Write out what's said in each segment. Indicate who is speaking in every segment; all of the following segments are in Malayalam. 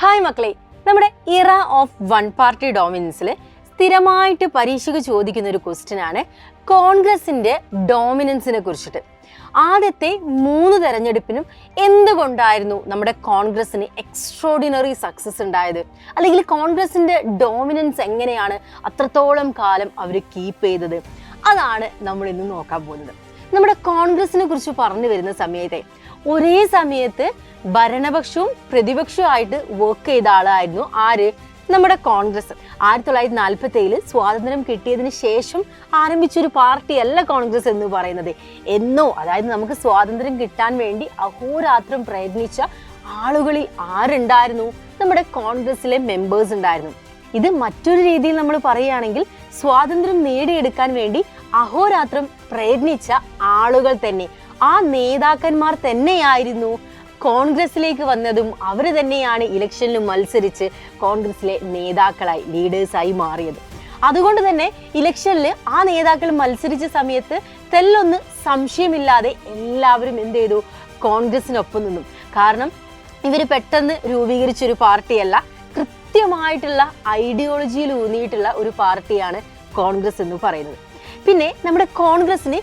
Speaker 1: ഹായ് മക്കളെ, നമ്മുടെ ഇറ ഓഫ് വൺ പാർട്ടി ഡോമിനൻസിൽ സ്ഥിരമായിട്ട് പരീക്ഷയ്ക്ക് ചോദിക്കുന്ന ഒരു ക്വസ്റ്റ്യൻ ആണ് കോൺഗ്രസിന്റെ ഡോമിനൻസിനെ കുറിച്ചിട്ട്. ആദ്യത്തെ 3 തെരഞ്ഞെടുപ്പിനും എന്തുകൊണ്ടായിരുന്നു നമ്മുടെ കോൺഗ്രസിന് എക്സ്ട്രോഡിനറി സക്സസ് ഉണ്ടായത്, അല്ലെങ്കിൽ കോൺഗ്രസിന്റെ ഡോമിനൻസ് എങ്ങനെയാണ് അത്രത്തോളം കാലം അവർ കീപ്പ് ചെയ്തത്, അതാണ് നമ്മൾ ഇന്ന് നോക്കാൻ പോകുന്നത്. നമ്മുടെ കോൺഗ്രസിനെ കുറിച്ച് പറഞ്ഞു വരുന്ന സമയത്തെ ഒരേ സമയത്ത് ഭരണപക്ഷവും പ്രതിപക്ഷവും ആയിട്ട് വർക്ക് ചെയ്ത ആളായിരുന്നു ആര്? നമ്മുടെ കോൺഗ്രസ്. 1947 സ്വാതന്ത്ര്യം കിട്ടിയതിന് ശേഷം ആരംഭിച്ചൊരു പാർട്ടിയല്ല കോൺഗ്രസ് എന്ന് പറയുന്നത്. എന്നോ, അതായത് നമുക്ക് സ്വാതന്ത്ര്യം കിട്ടാൻ വേണ്ടി അഹോരാത്രം പ്രയത്നിച്ച ആളുകളിൽ ആരുണ്ടായിരുന്നു? നമ്മുടെ കോൺഗ്രസിലെ മെമ്പേഴ്സ് ഉണ്ടായിരുന്നു. ഇത് മറ്റൊരു രീതിയിൽ നമ്മൾ പറയുകയാണെങ്കിൽ സ്വാതന്ത്ര്യം നേടിയെടുക്കാൻ വേണ്ടി അഹോരാത്രം പ്രയത്നിച്ച ആളുകൾ തന്നെ, ആ നേതാക്കന്മാർ തന്നെയായിരുന്നു കോൺഗ്രസിലേക്ക് വന്നതും. അവർ തന്നെയാണ് ഇലക്ഷനിൽ മത്സരിച്ച് കോൺഗ്രസിലെ നേതാക്കളായി, ലീഡേഴ്സായി മാറിയത്. അതുകൊണ്ട് തന്നെ ഇലക്ഷനിൽ ആ നേതാക്കൾ മത്സരിച്ച സമയത്ത് തെല്ലൊന്ന് സംശയമില്ലാതെ എല്ലാവരും എന്ത് ചെയ്തു? കോൺഗ്രസിനൊപ്പം നിന്നു. കാരണം ഇവർ പെട്ടെന്ന് രൂപീകരിച്ചൊരു പാർട്ടിയല്ല, കൃത്യമായിട്ടുള്ള ഐഡിയോളജിയിൽ ഊന്നിയിട്ടുള്ള ഒരു പാർട്ടിയാണ് കോൺഗ്രസ് എന്ന് പറയുന്നത്. പിന്നെ നമ്മുടെ കോൺഗ്രസിന്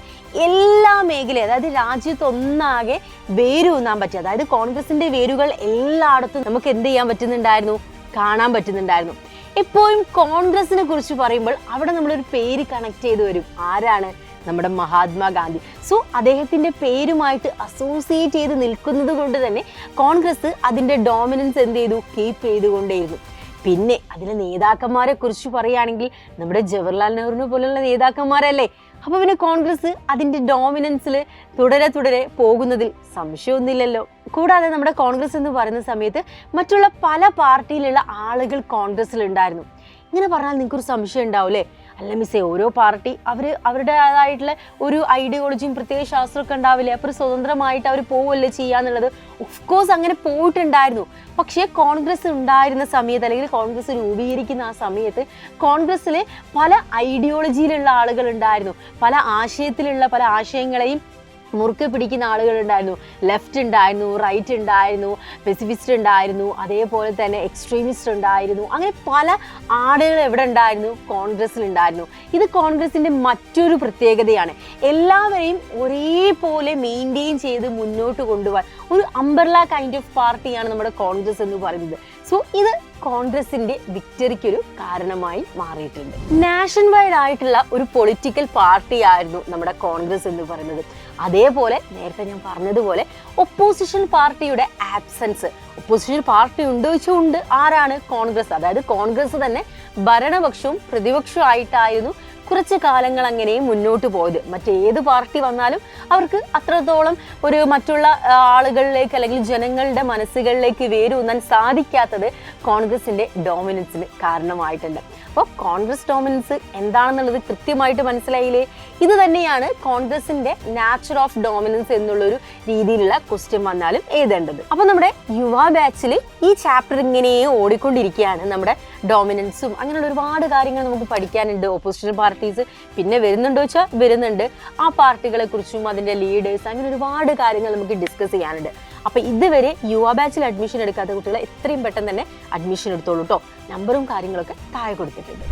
Speaker 1: എല്ലാ മേഖലയും, അതായത് രാജ്യത്തൊന്നാകെ വേരൂന്നാൻ പറ്റും. അതായത് കോൺഗ്രസിന്റെ വേരുകൾ എല്ലായിടത്തും നമുക്ക് എന്ത് ചെയ്യാൻ പറ്റുന്നുണ്ടായിരുന്നു? കാണാൻ പറ്റുന്നുണ്ടായിരുന്നു. എപ്പോഴും കോൺഗ്രസിനെ കുറിച്ച് പറയുമ്പോൾ അവിടെ നമ്മളൊരു പേര് കണക്ട് ചെയ്ത് വരും. ആരാണ്? നമ്മുടെ മഹാത്മാഗാന്ധി. സോ അദ്ദേഹത്തിന്റെ പേരുമായിട്ട് അസോസിയേറ്റ് ചെയ്ത് നിൽക്കുന്നത് കൊണ്ട് തന്നെ കോൺഗ്രസ് അതിന്റെ ഡോമിനൻസ് എന്ത് ചെയ്തു? കീപ്പ് ചെയ്തുകൊണ്ടേയിരുന്നു. പിന്നെ അതിലെ നേതാക്കന്മാരെ കുറിച്ച് പറയുകയാണെങ്കിൽ നമ്മുടെ ജവഹർലാൽ നെഹ്റുവിനെ പോലുള്ള നേതാക്കന്മാരല്ലേ. അപ്പൊ പിന്നെ കോൺഗ്രസ് അതിന്റെ ഡോമിനൻസിൽ തുടരെ പോകുന്നതിൽ സംശയമൊന്നുമില്ലല്ലോ. കൂടാതെ നമ്മുടെ കോൺഗ്രസ് എന്ന് പറയുന്ന സമയത്ത് മറ്റുള്ള പല പാർട്ടിയിലുള്ള ആളുകൾ കോൺഗ്രസിൽ ഉണ്ടായിരുന്നു. ഇങ്ങനെ പറഞ്ഞാൽ നിങ്ങൾക്കൊരു സംശയം ഉണ്ടാവില്ലേ, അല്ല മിസ്സേ, ഓരോ പാർട്ടി അവരുടേതായിട്ടുള്ള ഒരു ഐഡിയോളജിയും പ്രത്യേക ശാസ്ത്രമൊക്കെ ഉണ്ടാവില്ലേ, അപ്പോൾ സ്വതന്ത്രമായിട്ട് അവർ പോവല്ലേ ചെയ്യാന്നുള്ളത്. ഓഫ് കോഴ്സ് അങ്ങനെ പോയിട്ടുണ്ടായിരുന്നു. പക്ഷേ കോൺഗ്രസ് ഉണ്ടായിരുന്ന സമയത്ത്, അല്ലെങ്കിൽ കോൺഗ്രസ് രൂപീകരിക്കുന്ന ആ സമയത്ത് കോൺഗ്രസ്സിൽ പല ഐഡിയോളജിയിലുള്ള ആളുകൾ ഉണ്ടായിരുന്നു. പല ആശയത്തിലുള്ള പല ആശയങ്ങളെയും മുറുക്കെ പിടിക്കുന്ന ആളുകൾ ഉണ്ടായിരുന്നു. ലെഫ്റ്റ് ഉണ്ടായിരുന്നു, റൈറ്റ് ഉണ്ടായിരുന്നു, പെസിഫിസ്റ്റ് ഉണ്ടായിരുന്നു, അതേപോലെ തന്നെ എക്സ്ട്രീമിസ്റ്റ് ഉണ്ടായിരുന്നു. അങ്ങനെ പല ആളുകൾ എവിടെ ഉണ്ടായിരുന്നു? കോൺഗ്രസ്സിൽ ഉണ്ടായിരുന്നു. ഇത് കോൺഗ്രസിന്റെ മറ്റൊരു പ്രത്യേകതയാണ്. എല്ലാവരെയും ഒരേപോലെ മെയിൻറ്റെയിൻ ചെയ്ത് മുന്നോട്ട് കൊണ്ടുപോകാൻ ഒരു അംബ്രല്ല കൈൻഡ് ഓഫ് പാർട്ടിയാണ് നമ്മുടെ കോൺഗ്രസ് എന്ന് പറയുന്നത്. സോ ഇത് കോൺഗ്രസിന്റെ വിക്ടറിക്കൊരു കാരണമായി മാറിയിട്ടുണ്ട്. നാഷൻ വൈഡ് ആയിട്ടുള്ള ഒരു പൊളിറ്റിക്കൽ പാർട്ടി ആയിരുന്നു നമ്മുടെ കോൺഗ്രസ് എന്ന് പറയുന്നത്. അതേപോലെ നേരത്തെ ഞാൻ പറഞ്ഞതുപോലെ ഒപ്പോസിഷൻ പാർട്ടിയുടെ ആബ്സെൻസ്, ഒപ്പോസിഷൻ പാർട്ടി ഉണ്ടോ ചോദിച്ചുകൊണ്ട് ആരാണ്? കോൺഗ്രസ്. അതായത് കോൺഗ്രസ് തന്നെ ഭരണപക്ഷവും പ്രതിപക്ഷവും ആയിട്ടായിരുന്നു കുറച്ച് കാലങ്ങൾ അങ്ങനെ മുന്നോട്ട് പോയത്. മറ്റേത് പാർട്ടി വന്നാലും അവർക്ക് അത്രത്തോളം ഒരു മറ്റുള്ള ആളുകളിലേക്ക് അല്ലെങ്കിൽ ജനങ്ങളുടെ മനസ്സുകളിലേക്ക് വേരൂന്നാൻ സാധിക്കാത്തത് കോൺഗ്രസിന്റെ ഡോമിനൻസിന് കാരണമായിട്ടുണ്ട്. അപ്പോൾ കോൺഗ്രസ് ഡോമിനൻസ് എന്താണെന്നുള്ളത് കൃത്യമായിട്ട് മനസ്സിലായില്ലേ? ഇത് തന്നെയാണ് കോൺഗ്രസിന്റെ നാച്ചർ ഓഫ് ഡോമിനൻസ് എന്നുള്ളൊരു രീതിയിലുള്ള ക്വസ്റ്റ്യൻ വന്നാലും എഴുതേണ്ടത്. അപ്പൊ നമ്മുടെ യുവ ബാച്ചിൽ ഈ ചാപ്റ്റർ ഇങ്ങനെ ഓടിക്കൊണ്ടിരിക്കുകയാണ്. നമ്മുടെ ഡോമിനൻസും അങ്ങനെയുള്ള ഒരുപാട് കാര്യങ്ങൾ നമുക്ക് പഠിക്കാനുണ്ട്. ഓപ്പോസിഷൻ പാർട്ടീസ് പിന്നെ വരുന്നുണ്ടോ വെച്ചാൽ വരുന്നുണ്ട്. ആ പാർട്ടികളെ കുറിച്ചും അതിന്റെ ലീഡേഴ്സ്, അങ്ങനെ ഒരുപാട് കാര്യങ്ങൾ നമുക്ക് ഡിസ്കസ് ചെയ്യാനുണ്ട്. അപ്പൊ ഇതുവരെ യുവ ബാച്ചിൽ അഡ്മിഷൻ എടുക്കാത്ത കുട്ടികളെ എത്രയും പെട്ടെന്ന് തന്നെ അഡ്മിഷൻ എടുത്തോളൂ കേട്ടോ. നമ്പറും കാര്യങ്ങളൊക്കെ താഴെ കൊടുത്തിട്ടുണ്ട്.